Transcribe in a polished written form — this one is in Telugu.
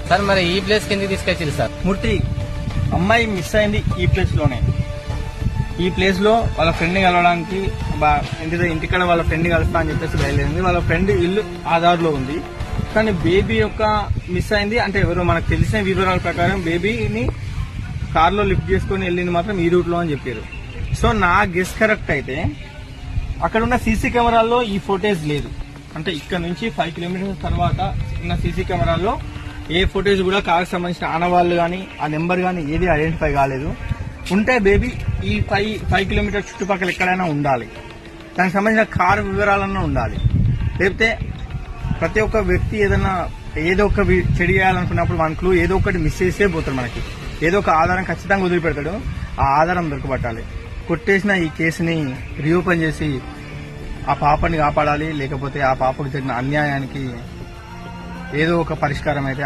సార్ మరి ఈ ప్లేస్ కిందకి తీసుకొచ్చింది సార్. మూర్తి, అమ్మాయి మిస్ అయింది ఈ ప్లేస్ లోనే. ఈ ప్లేస్ లో వాళ్ళ ఫ్రెండ్ ని కలవడానికి ఇంటికాడ వాళ్ళ ఫ్రెండ్ కలుస్తా అని చెప్పేసి బయలుదేరింది. వాళ్ళ ఫ్రెండ్ ఇల్లు ఆధార్లో ఉంది. కానీ బేబీ యొక్క మిస్ అయింది అంటే ఎవరో మనకు తెలిసిన వివరాల ప్రకారం బేబీని కార్లో లిఫ్ట్ చేసుకుని వెళ్ళింది మాత్రం ఈ రూట్ లో అని చెప్పారు. సో నా గెస్ కరెక్ట్ అయితే అక్కడ ఉన్న సీసీ కెమెరాల్లో ఈ ఫోటేజ్ లేదు. అంటే ఇక్కడ నుంచి 5 కిలోమీటర్స్ తర్వాత ఉన్న సీసీ కెమెరాల్లో ఏ ఫోటేజ్ కూడా కార్కి సంబంధించిన ఆనవాళ్ళు కానీ ఆ నెంబర్ కానీ ఏది ఐడెంటిఫై కాలేదు. ఉంటే బేబీ ఈ 5 కిలోమీటర్స్ చుట్టుపక్కల ఎక్కడైనా ఉండాలి. దానికి సంబంధించిన కారు వివరాలన్నా ఉండాలి. లేకపోతే ప్రతి ఒక్క వ్యక్తి ఏదో ఒక చెడు చేయాలనుకున్నప్పుడు మన క్లూ ఏదో ఒకటి మిస్ చేసే పోతాడు. మనకి ఏదో ఒక ఆధారం ఖచ్చితంగా వదిలిపెడతాడు. ఆ ఆధారం దొరకబట్టాలి. కొట్టేసిన ఈ కేసుని రీఓపెన్ చేసి ఆ పాపని కాపాడాలి. లేకపోతే ఆ పాపకు జరిగిన అన్యాయానికి ఏదో ఒక పరిష్కారం అయితే